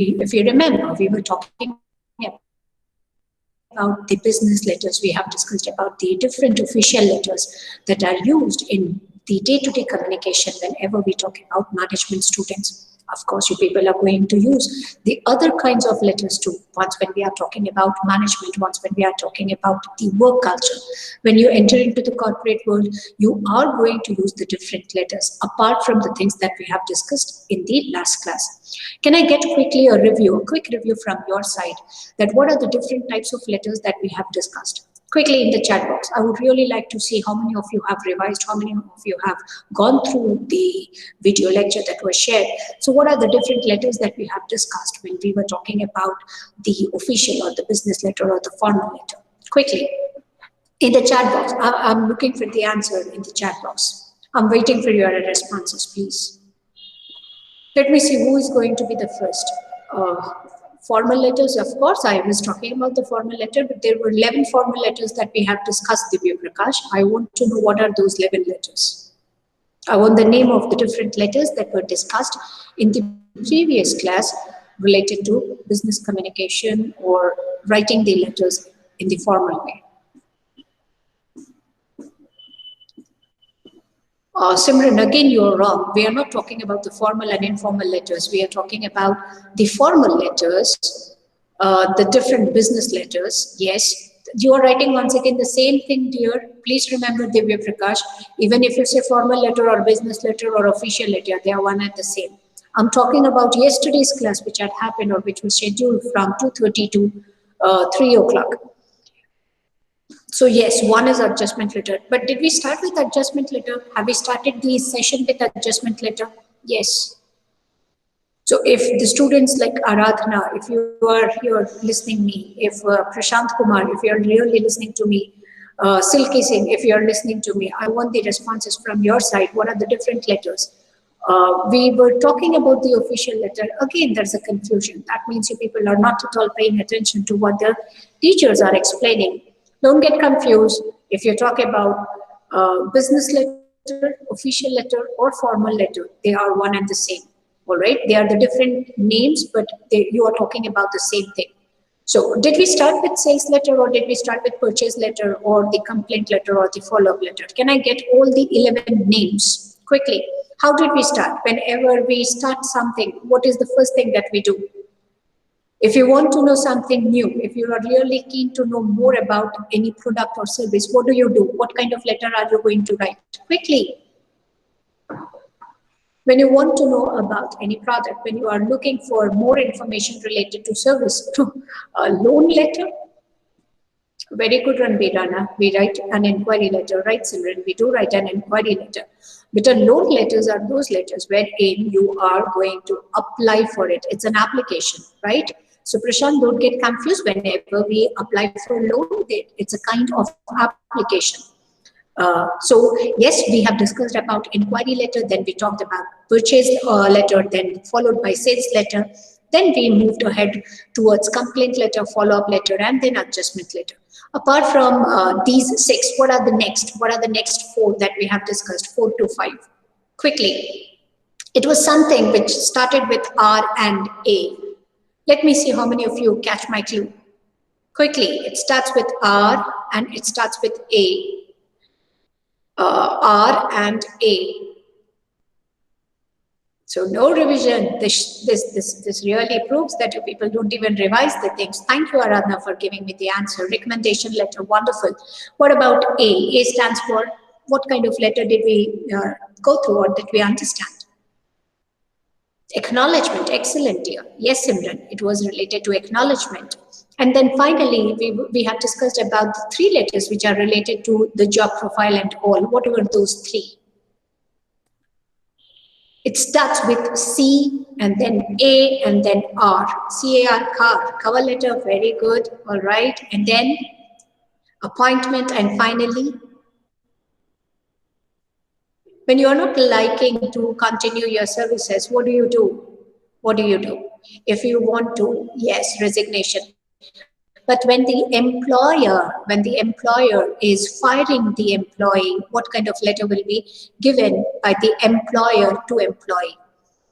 if you remember, we were talking about the business letters. We have discussed about the different official letters that are used in the day-to-day communication whenever we talk about management students. Of course, you people are going to use the other kinds of letters too, once when we are talking about management, once when we are talking about the work culture. When you enter into the corporate world, you are going to use the different letters, apart from the things that we have discussed in the last class. Can I get quickly a quick review from your side, that what are the different types of letters that we have discussed? Quickly in the chat box. I would really like to see how many of you have revised, how many of you have gone through the video lecture that was shared. So what are the different letters that we have discussed when we were talking about the official or the business letter or the formal letter? Quickly, in the chat box. I'm looking for the answer in the chat box. I'm waiting for your responses, please. Let me see who is going to be the first. Formal letters, of course, I was talking about the formal letter, but there were 11 formal letters that we have discussed, Divya Prakash. I want to know what are those 11 letters. I want the name of the different letters that were discussed in the previous class related to business communication or writing the letters in the formal way. Simran, again, you're wrong. We are not talking about the formal and informal letters. We are talking about the formal letters, the different business letters. Yes, you are writing once again the same thing, dear. Please remember, Divya Prakash, even if you say formal letter or business letter or official letter, they are one and the same. I'm talking about yesterday's class, which had happened or which was scheduled from 2:30 to 3 o'clock. So yes, one is adjustment letter. But did we start with adjustment letter? Have we started the session with adjustment letter? Yes. So if the students like Aradhana, if you are here listening me, if Prashant Kumar, if you are really listening to me, Silky Singh, if you are listening to me, I want the responses from your side. What are the different letters? We were talking about the official letter. Again, there's a confusion. That means you people are not at all paying attention to what the teachers are explaining. Don't get confused. If you talk about business letter, official letter, or formal letter, they are one and the same. All right, they are the different names, but you are talking about the same thing. So did we start with sales letter, or did we start with purchase letter, or the complaint letter, or the follow-up letter? Can I get all the 11 names quickly? How did we start? Whenever we start something, what is the first thing that we do? If you want to know something new, if you are really keen to know more about any product or service, what do? What kind of letter are you going to write? Quickly. When you want to know about any product, when you are looking for more information related to service, a loan letter. Very good, Ranbirana. We write an inquiry letter, right, Simran? We do write an inquiry letter. But a loan letters are those letters wherein you are going to apply for it. It's an application, right? So Prashant, don't get confused. Whenever we apply for loan, it's a kind of application. So yes, we have discussed about inquiry letter, then we talked about purchase letter, then followed by sales letter. Then we moved ahead towards complaint letter, follow-up letter, and then adjustment letter. Apart from these 6, what are the next? What are the next 4 that we have discussed? 4 to 5. Quickly. It was something which started with R and A. Let me see how many of you catch my clue. Quickly. It starts with R and it starts with A. R and A. So no revision. This really proves that you people don't even revise the things. Thank you, Aradhana, for giving me the answer. Recommendation letter, wonderful. What about A? A stands for what kind of letter did we go through, or did we understand? Acknowledgement, excellent, dear. Yes, Simran, it was related to acknowledgement. And then finally, we have discussed about the 3 letters which are related to the job profile and all. What were those 3? It starts with C and then A and then R. C-A-R, car, cover letter, very good, all right. And then appointment, and finally, when you are not liking to continue your services, what do you do? What do you do? If you want to, yes, resignation. But when the employer is firing the employee, what kind of letter will be given by the employer to employee?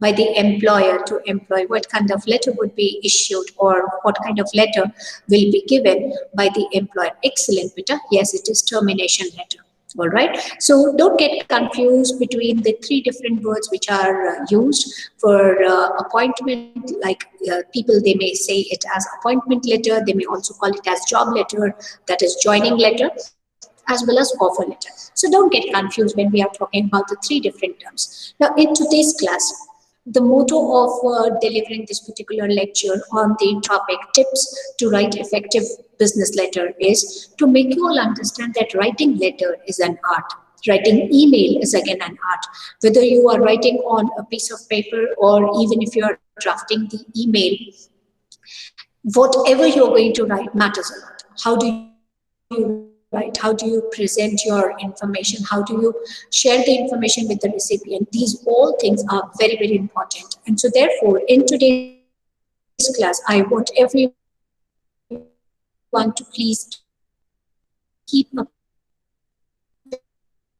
by the employer to employee, what kind of letter would be issued or what kind of letter will be given by the employer. Excellent, Peter. Yes, it is termination letter. All right. So don't get confused between the three different words which are used for appointment. Like people, they may say it as appointment letter. They may also call it as job letter, that is joining letter, as well as offer letter. So don't get confused when we are talking about the three different terms. Now, in today's class, the motto of delivering this particular lecture on the topic tips to write effective business letter is to make you all understand that writing letter is an art. Writing email is again an art. Whether you are writing on a piece of paper or even if you are drafting the email, whatever you're going to write matters a lot. How do you write? How do you present your information? How do you share the information with the recipient? These all things are very, very important. And so therefore, in today's class, I want everyone to please keep a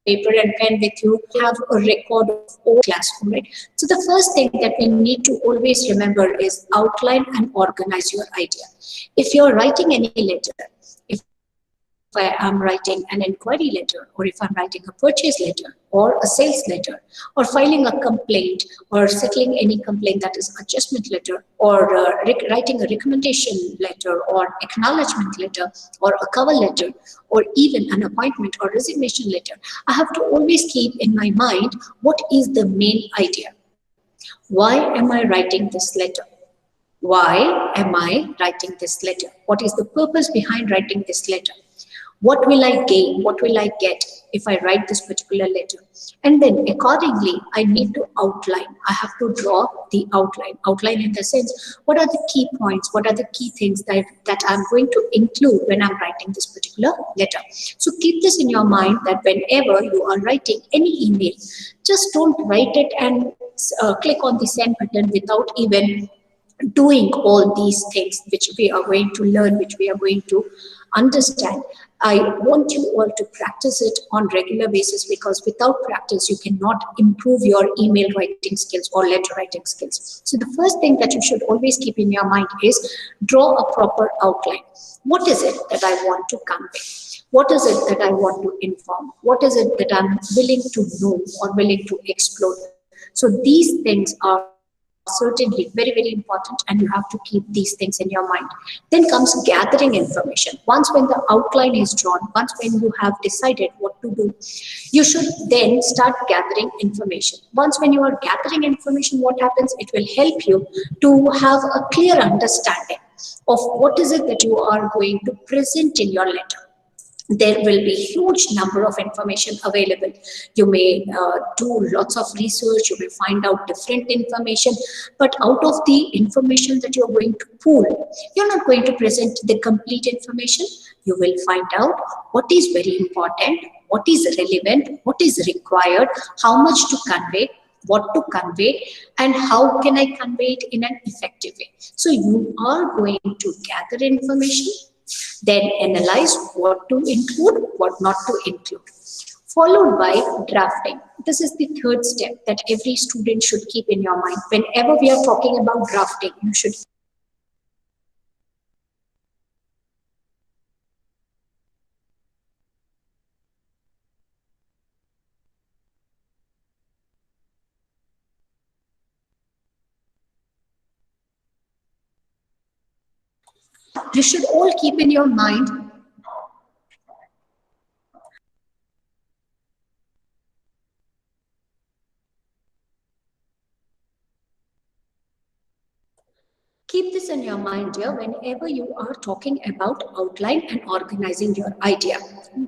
paper and pen with you. Have a record of all the things that you need to write down so that when you have a record of all the things, you will have a record of all class. All right. So the first thing that we need to always remember is outline and organize your idea. If you're writing any letter, if I am writing an inquiry letter, or if I'm writing a purchase letter, or a sales letter, or filing a complaint, or settling any complaint, that is adjustment letter, or writing a recommendation letter, or acknowledgement letter, or a cover letter, or even an appointment or resignation letter, I have to always keep in my mind what is the main idea. Why am I writing this letter? Why am I writing this letter? What is the purpose behind writing this letter? What will I gain? What will I get if I write this particular letter? And then accordingly, I need to outline. I have to draw the outline. Outline in the sense, what are the key points? What are the key things that I'm going to include when I'm writing this particular letter? So keep this in your mind that whenever you are writing any email, just don't write it and click on the send button without even doing all these things which we are going to learn, which we are going to understand. I want you all to practice it on regular basis, because without practice, you cannot improve your email writing skills or letter writing skills. So the first thing that you should always keep in your mind is draw a proper outline. What is it that I want to convey? What is it that I want to inform? What is it that I'm willing to know or willing to explore? So these things are certainly very, very important, and you have to keep these things in your mind. Then comes gathering information. Once when the outline is drawn, once when you have decided what to do, you should then start gathering information. Once when you are gathering information, what happens? It will help you to have a clear understanding of what is it that you are going to present in your letter. There will be huge number of information available. You may do lots of research, you may find out different information, but out of the information that you're going to pool, you're not going to present the complete information. You will find out what is very important, what is relevant, what is required, how much to convey, what to convey, and how can I convey it in an effective way. So you are going to gather information, then analyze what to include, what not to include, followed by drafting. This is the third step that every student should keep in your mind. Whenever we are talking about drafting, you should keep in your mind that drafting is a very important step. Drafting is a very important step. Why? Because drafting is the you should all keep in your mind keep this in your mind, dear, whenever you are talking about outline and organizing your idea.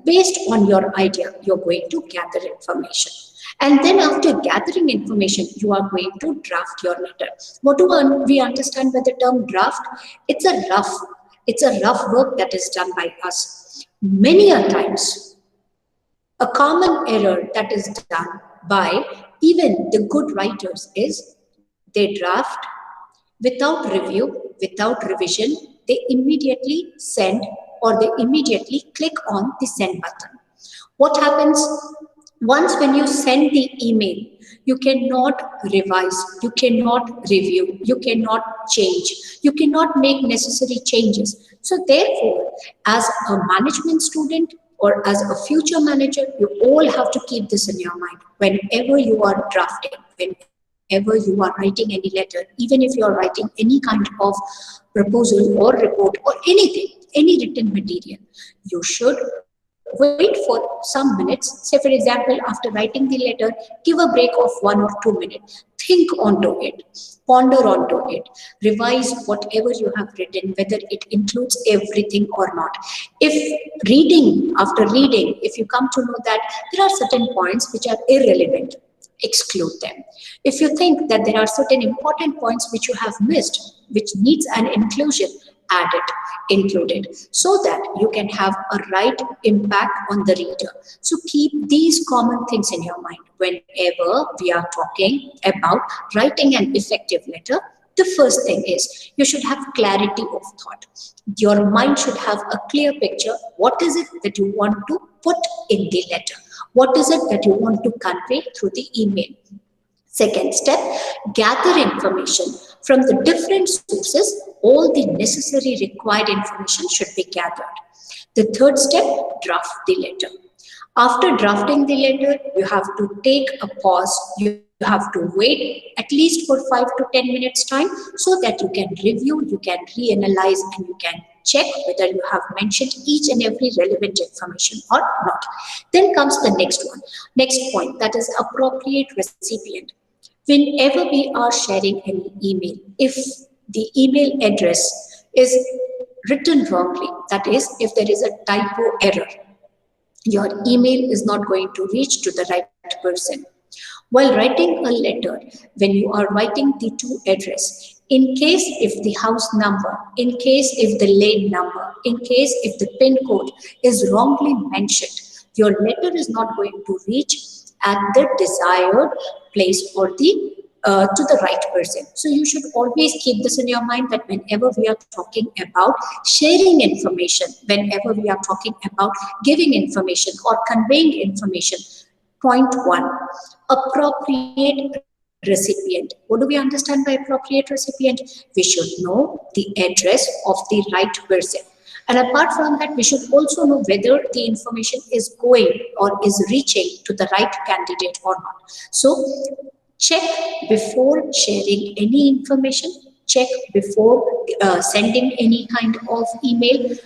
Based on your idea, you're going to gather information. And then after gathering information, you are going to draft your letter. What do we understand by the term draft? It's a rough work that is done by us. Many a times, a common error that is done by even the good writers is they draft without review, without revision, they immediately send or they immediately click on the send button. What happens? Once when you send the email, you cannot revise, you cannot review, you cannot change, you cannot make necessary changes. So therefore, as a management student or as a future manager, you all have to keep this in your mind whenever you are drafting, whenever you are writing any letter, even if you are writing any kind of proposal or report or anything, any written material, you should wait for some minutes. Say, for example, after writing the letter, give a break of 1 or 2 minutes. Think onto it, ponder onto it, revise whatever you have written, whether it includes everything or not. If after reading, if you come to know that there are certain points which are irrelevant, exclude them. If you think that there are certain important points which you have missed, which needs an inclusion, add it, include it, so that you can have a right impact on the reader. So keep these common things in your mind whenever we are talking about writing an effective letter. The first thing is you should have clarity of thought. Your mind should have a clear picture. What is it that you want to put in the letter? What is it that you want to convey through the email? Second step, gather information from the different sources. All the necessary required information should be gathered. The third step, draft the letter. After drafting the letter, you have to take a pause. You have to wait at least for 5 to 10 minutes time so that you can review, you can reanalyze, and you can check whether you have mentioned each and every relevant information or not. Then comes the next one, next point, that is appropriate recipient. Whenever we are sharing any email, if the email address is written wrongly, that is, if there is a typo error, your email is not going to reach to the right person. While writing a letter, when you are writing the to address, in case if the house number, in case if the lane number, in case if the pin code is wrongly mentioned, your letter is not going to reach at the desired place or the to the right person. So you should always keep this in your mind that whenever we are talking about sharing information, whenever we are talking about giving information or conveying information, point one, appropriate recipient. What do we understand by appropriate recipient? We should know the address of the right person. And apart from that, we should also know whether the information is going or is reaching to the right candidate or not. So check before sharing any information, check before sending any kind of email.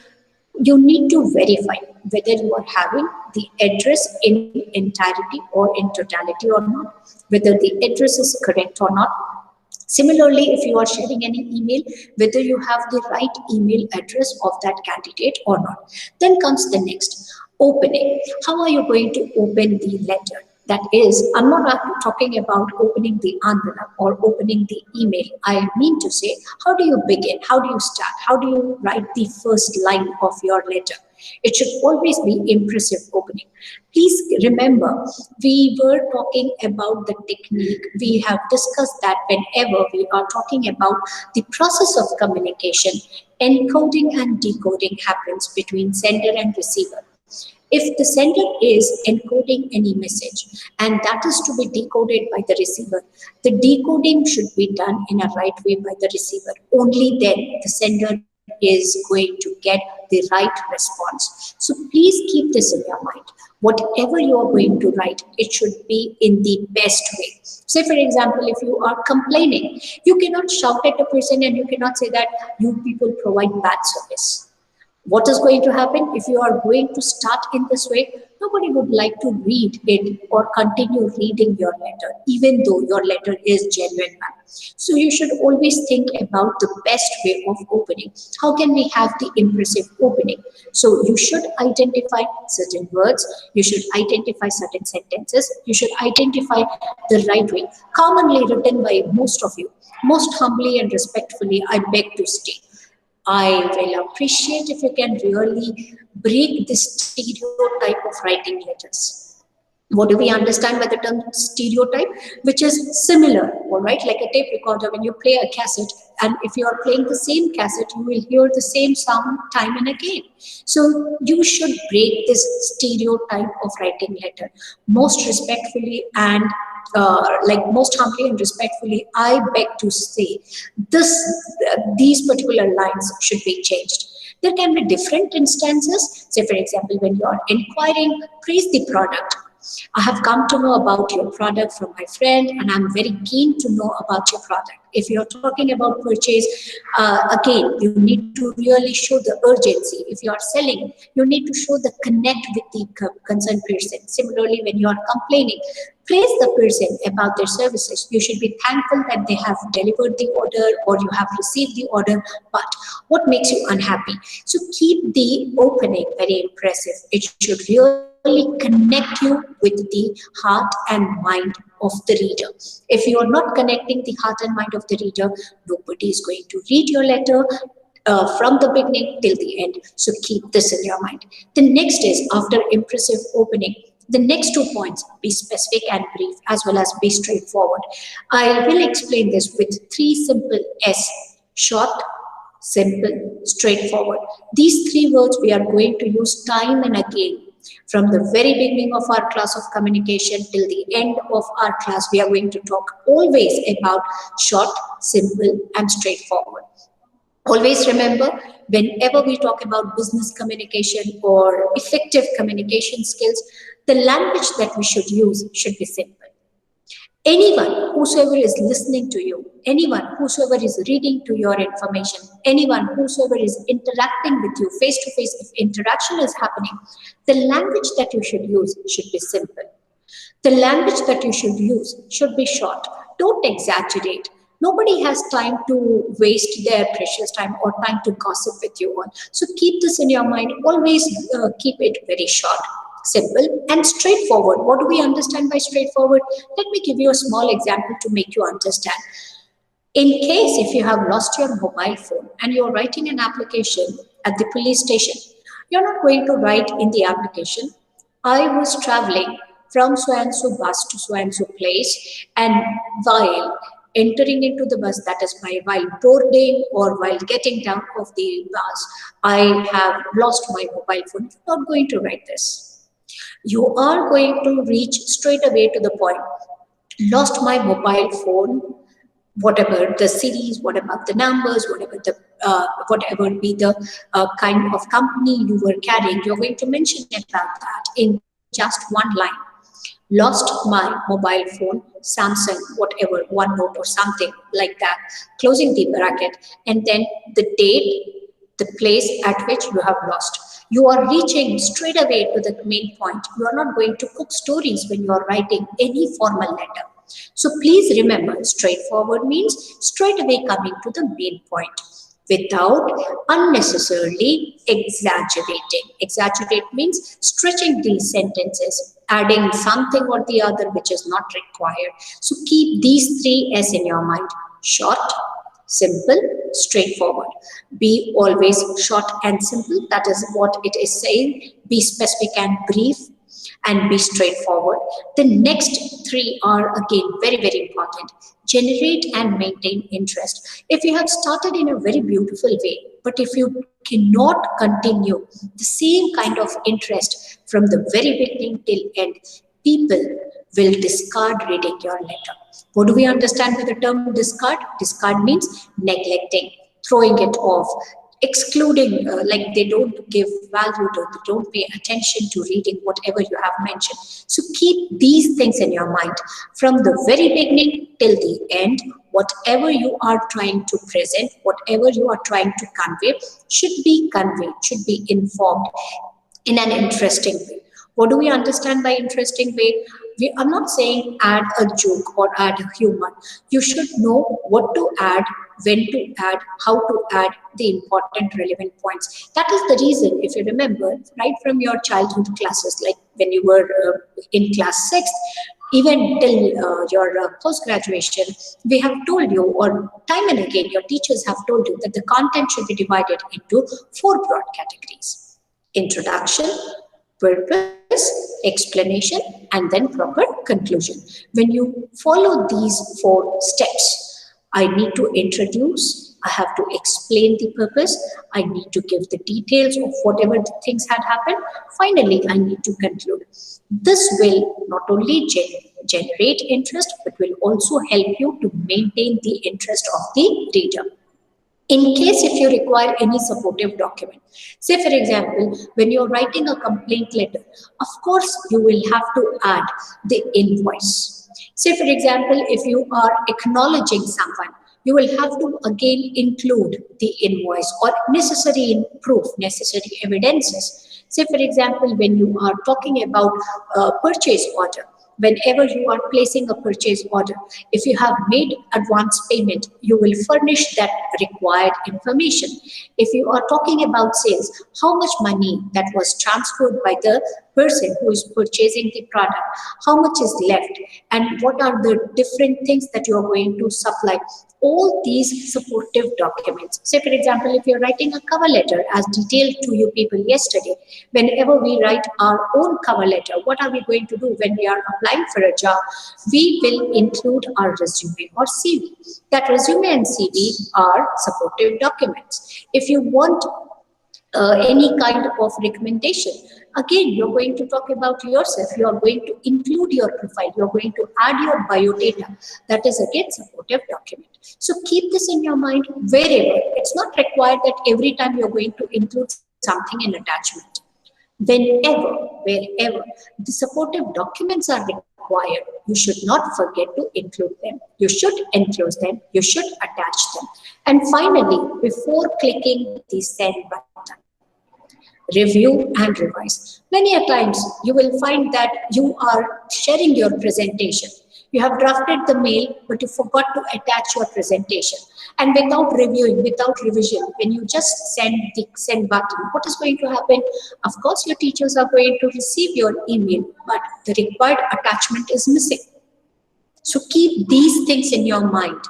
You need to verify whether you are having the address in entirety or in totality or not, whether the address is correct or not. Similarly, if you are sharing any email, whether you have the right email address of that candidate or not. Then comes the next, opening. How are you going to open the letter? That is, I'm not talking about opening the envelope or opening the email. I mean to say, how do you begin? How do you start? How do you write the first line of your letter? It should always be impressive opening. Please remember, we were talking about the technique. We have discussed that whenever we are talking about the process of communication, encoding and decoding happens between sender and receiver. If the sender is encoding any message and that is to be decoded by the receiver, the decoding should be done in a right way by the receiver. Only then the sender is going to get the right response. So please keep this in your mind. Whatever you are going to write, it should be in the best way. Say, for example, if you are complaining, you cannot shout at a person and you cannot say that you people provide bad service. What is going to happen if you are going to start in this way? Nobody would like to read it or continue reading your letter, even though your letter is genuine. So you should always think about the best way of opening. How can we have the impressive opening? So you should identify certain words, you should identify certain sentences, you should identify the right way, commonly written by most of you. Most humbly and respectfully, I beg to state, I will appreciate if you can really break this stereotype of writing letters. What do we understand by the term stereotype? Which is similar, all right, like a tape recorder. When you play a cassette, and if you are playing the same cassette, you will hear the same sound time and again. So you should break this stereotype of writing letter. Most respectfully and like most humbly and respectfully, I beg to say this, these particular lines should be changed. There can be different instances. Say, for example, when you are inquiring, praise the product. I have come to know about your product from my friend, and I'm very keen to know about your product. If you're talking about purchase, again, you need to really show the urgency. If you are selling, you need to show the connect with the concerned person. Similarly, when you are complaining, praise the person about their services. You should be thankful that they have delivered the order or you have received the order, but what makes you unhappy? So keep the opening very impressive. It should really connect you with the heart and mind of the reader. If you are not connecting the heart and mind of the reader, nobody is going to read your letter from the beginning till the end. So keep this in your mind. The next is, after impressive opening, the next 2 points, be specific and brief, as well as be straightforward. I will explain this with 3 simple S: short, simple, straightforward. These 3 words we are going to use time and again. From the very beginning of our class of communication till the end of our class, we are going to talk always about short, simple, and straightforward. Always remember, whenever we talk about business communication or effective communication skills, the language that we should use should be simple. Anyone, whosoever is listening to you, anyone, whosoever is reading to your information, anyone, whosoever is interacting with you face to face, if interaction is happening, the language that you should use should be simple. The language that you should use should be short. Don't exaggerate. Nobody has time to waste their precious time or time to gossip with you on. So keep this in your mind. Always keep it very short, simple, and straightforward. What do we understand by straightforward? Let me give you a small example to make you understand. In case if you have lost your mobile phone and you're writing an application at the police station, you're not going to write in the application, I was traveling from so and so bus to so and so place, and while entering into the bus, that is while boarding or while getting down of the bus, I have lost my mobile phone. You're not going to write this. You are going to reach straight away to the point. Lost my mobile phone, whatever the series, whatever the numbers, whatever be the kind of company you were carrying, you're going to mention about that in just one line. Lost my mobile phone, Samsung, whatever, OneNote or something like that, closing the bracket, and then the date, the place at which you have lost. You are reaching straight away to the main point. You are not going to cook stories when you are writing any formal letter. So please remember, straightforward means straight away coming to the main point without unnecessarily exaggerating. Exaggerate means stretching these sentences, adding something or the other which is not required. So keep these 3 S in your mind: short, simple, straightforward. Be always short and simple. That is what it is saying. Be specific and brief, and be straightforward. The next 3 are again very, very important. Generate and maintain interest. If you have started in a very beautiful way, but if you cannot continue the same kind of interest from the very beginning till end, people will discard reading your letter. What do we understand by the term discard? Discard means neglecting, throwing it off, excluding, like they don't give value to, they don't pay attention to reading whatever you have mentioned. So keep these things in your mind from the very beginning till the end. Whatever you are trying to present, whatever you are trying to convey should be conveyed, should be informed in an interesting way. What do we understand by interesting way? We are not saying add a joke or add a humor. You should know what to add, when to add, how to add the important relevant points. That is the reason, if you remember, right from your childhood classes, like when you were in class 6th, even till your post-graduation, we have told you, or time and again, your teachers have told you that the content should be divided into 4 broad categories: introduction, purpose, explanation, and then proper conclusion. When you follow these 4 steps, I need to introduce, I have to explain the purpose, I need to give the details of whatever the things had happened. Finally, I need to conclude. This will not only generate interest, but will also help you to maintain the interest of the reader. In case if you require any supportive document, say for example, when you're writing a complaint letter, of course you will have to add the invoice. Say for example, if you are acknowledging someone, you will have to again include the invoice or necessary proof, necessary evidences. Say for example, when you are talking about a purchase order, whenever you are placing a purchase order, if you have made advance payment, you will furnish that required information. If you are talking about sales, how much money that was transferred by the person who is purchasing the product, how much is left, and what are the different things that you are going to supply. All these supportive documents. Say for example, if you're writing a cover letter as detailed to you people yesterday, whenever we write our own cover letter, what are we going to do when we are applying for a job? We will include our resume or CV. That resume and CV are supportive documents. If you want any kind of recommendation, again, you're going to talk about yourself, you're going to include your profile, you're going to add your biodata. That is again supportive document. So keep this in your mind wherever. It's not required that every time you're going to include something in attachment. Wherever the supportive documents are required, you should not forget to include them. You should enclose them, you should attach them. And finally, before clicking the send button, review and revise. Many a times you will find that you are sharing your presentation. You have drafted the mail, but you forgot to attach your presentation. And without reviewing, without revision, when you just send the send button, what is going to happen? Of course, your teachers are going to receive your email, but the required attachment is missing. So keep these things in your mind.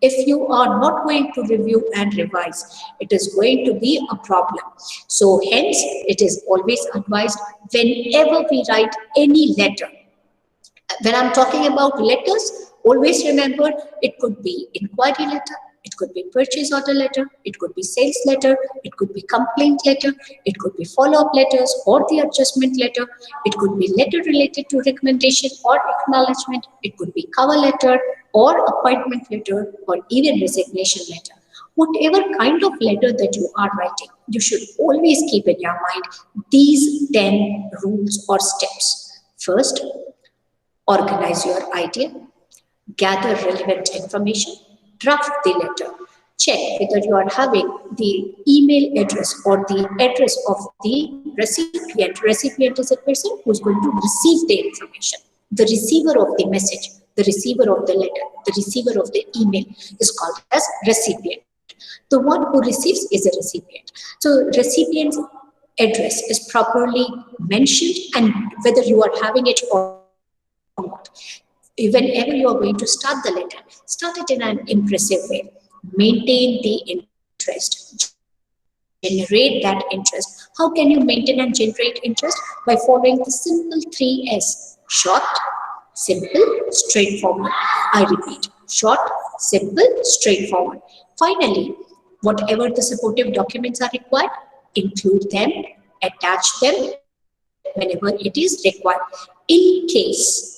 If you are not going to review and revise, it is going to be a problem. So hence, it is always advised whenever we write any letter. When I'm talking about letters, always remember it could be inquiry letter, it could be purchase order letter, it could be sales letter, it could be complaint letter, it could be follow-up letters or the adjustment letter, it could be letter related to recommendation or acknowledgement, it could be cover letter or appointment letter or even resignation letter. Whatever kind of letter that you are writing, you should always keep in your mind these 10 rules or steps. First, organize your idea, gather relevant information, draft the letter, check whether you are having the email address or the address of the recipient. Recipient is a person who is going to receive the information. The receiver of the message, the receiver of the letter, the receiver of the email is called as recipient. The one who receives is a recipient. So recipient's address is properly mentioned, and whether you are having it or not. Whenever you are going to start the letter, start it in an impressive way. Maintain the interest. Generate that interest. How can you maintain and generate interest? By following the simple 3S. Short, simple, straightforward. I repeat, short, simple, straightforward. Finally, whatever the supportive documents are required, include them, attach them whenever it is required. In case,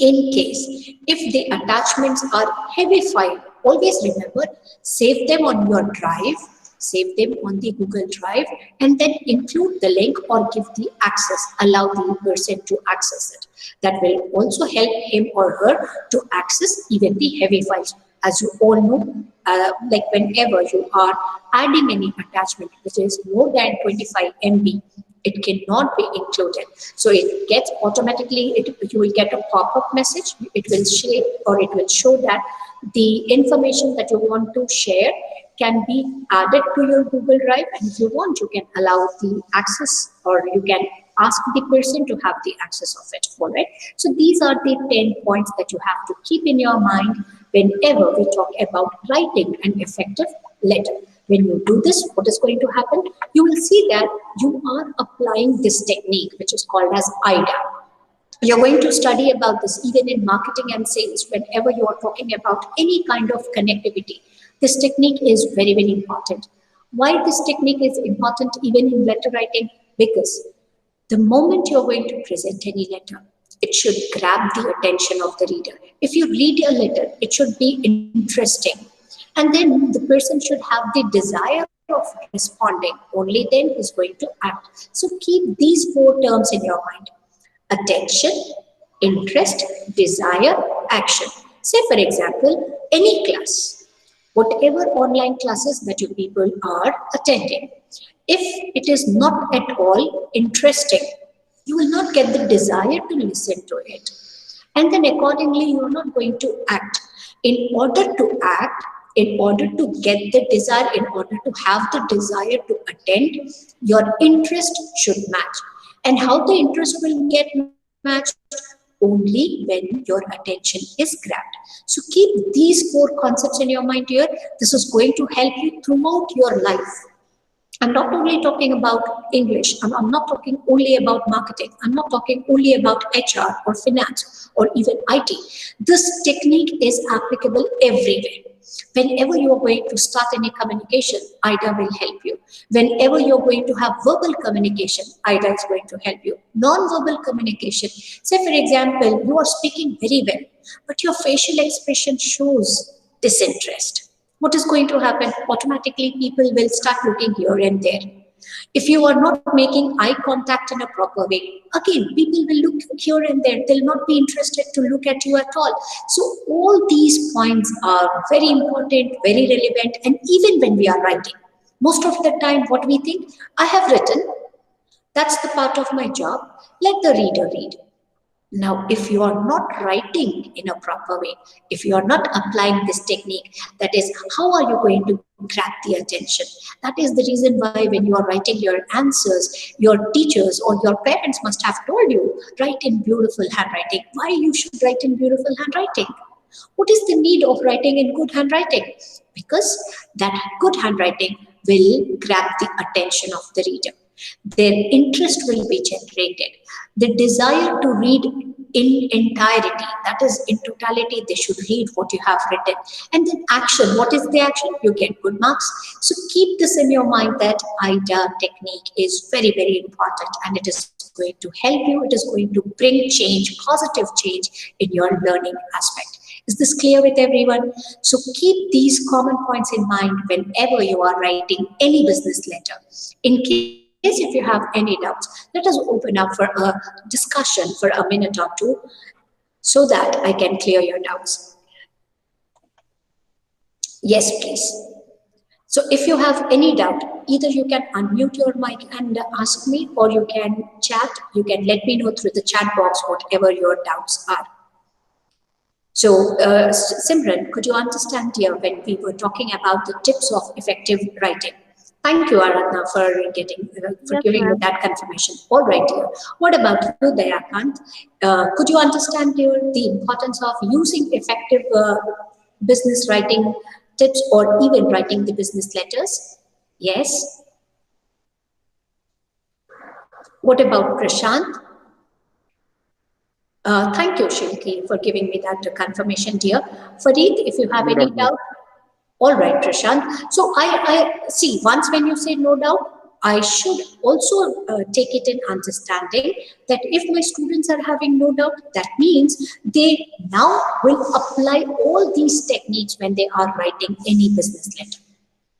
if the attachments are heavy file, always remember, save them on your drive, save them on the Google Drive, and then include the link or give the access, allow the person to access it. That will also help him or her to access even the heavy files. As you all know, like whenever you are adding any attachment which is more than 25 MB, it cannot be included. So it gets automatically, you will get a pop-up message. It will share or it will show that the information that you want to share can be added to your Google Drive, and if you want, you can allow the access, or you can ask the person to have the access of it. All right. So these are the 10 points that you have to keep in your mind whenever we talk about writing an effective letter. When you do this, what is going to happen? You will see that you are applying this technique, which is called as IDA. You're going to study about this even in marketing and sales. Whenever you are talking about any kind of connectivity, this technique is very, very important. Why this technique is important even in letter writing? Because the moment you're going to present any letter, it should grab the attention of the reader. If you read a letter, it should be interesting. And then the person should have the desire of responding. Only then he's going to act. So keep these four terms in your mind: attention, interest, desire, action. Say, for example, any class, whatever online classes that you people are attending, if it is not at all interesting, you will not get the desire to listen to it. And then accordingly, you are not going to act. In order to act, in order to get the desire, in order to have the desire to attend, your interest should match. And how the interest will get matched? Only when your attention is grabbed. So keep these four concepts in your mind here. This is going to help you throughout your life. I'm not only talking about English. I'm not talking only about marketing. I'm not talking only about HR or finance or even IT. This technique is applicable everywhere. Whenever you are going to start any communication, IDA will help you. Whenever you're going to have verbal communication, IDA is going to help you. Non-verbal communication, say for example, you are speaking very well, but your facial expression shows disinterest. What is going to happen? Automatically, people will start looking here and there. If you are not making eye contact in a proper way, again, people will look here and there. They'll not be interested to look at you at all. So all these points are very important, very relevant. And even when we are writing, most of the time what we think, I have written, that's the part of my job, let the reader read. Now, if you are not writing in a proper way, if you are not applying this technique, that is, how are you going to grab the attention? That is the reason why when you are writing your answers, your teachers or your parents must have told you, write in beautiful handwriting. Why you should write in beautiful handwriting? What is the need of writing in good handwriting? Because that good handwriting will grab the attention of the reader. Their interest will be generated. The desire to read in entirety, that is, in totality, they should read what you have written. And then action, what is the action? You get good marks. So keep this in your mind that IDA technique is very, very important, and it is going to help you. It is going to bring change, positive change in your learning aspect. Is this clear with everyone? So keep these common points in mind whenever you are writing any business letter. In case if you have any doubts, let us open up for a discussion for a minute or two so that I can clear your doubts. Yes, please. So if you have any doubt, either you can unmute your mic and ask me, or you can chat. You can let me know through the chat box whatever your doubts are. So Simran, could you understand here when we were talking about the tips of effective writing? Thank you, Aradhana, for giving me that confirmation. All right, dear. What about you, Dayakant? Could you understand here the importance of using effective business writing tips or even writing the business letters? Yes. What about Prashant? Thank you, Shilki, for giving me that confirmation, dear. Fareed, if you have any doubt. All right, Prashant. So I see, once when you say no doubt, I should also take it in understanding that if my students are having no doubt, that means they now will apply all these techniques when they are writing any business letter.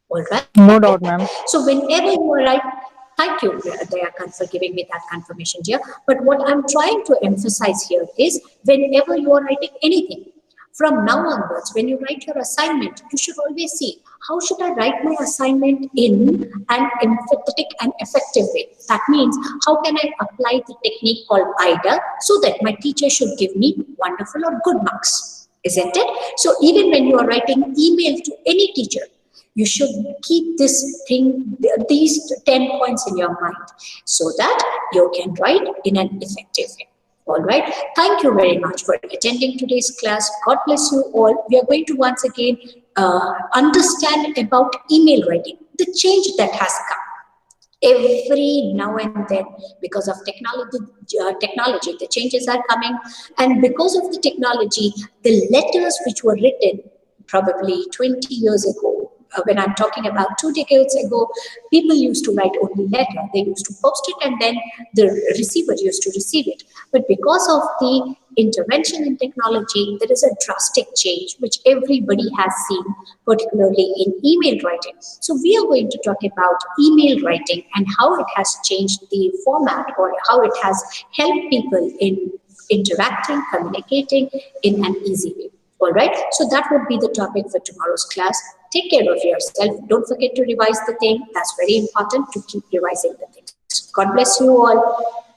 All right? No doubt, ma'am. So whenever you are writing, thank you, Dayakant, for giving me that confirmation here. But what I'm trying to emphasize here is whenever you are writing anything, from now onwards, when you write your assignment, you should always see, how should I write my assignment in an emphatic and effective way? That means, how can I apply the technique called IDA so that my teacher should give me wonderful or good marks? Isn't it? So even when you are writing email to any teacher, you should keep this thing, these 10 points in your mind so that you can write in an effective way. All right. Thank you very much for attending today's class. God bless you all. We are going to once again understand about email writing, the change that has come every now and then because of technology, the changes are coming, and because of the technology, the letters which were written probably 20 years ago, when I'm talking about 2 decades ago, people used to write only letter. They used to post it and then the receiver used to receive it. But because of the intervention in technology, there is a drastic change which everybody has seen, particularly in email writing. So we are going to talk about email writing and how it has changed the format, or how it has helped people in interacting, communicating in an easy way. All right, so that would be the topic for tomorrow's class. Take care of yourself. Don't forget to revise the thing. That's very important, to keep revising the things. God bless you all.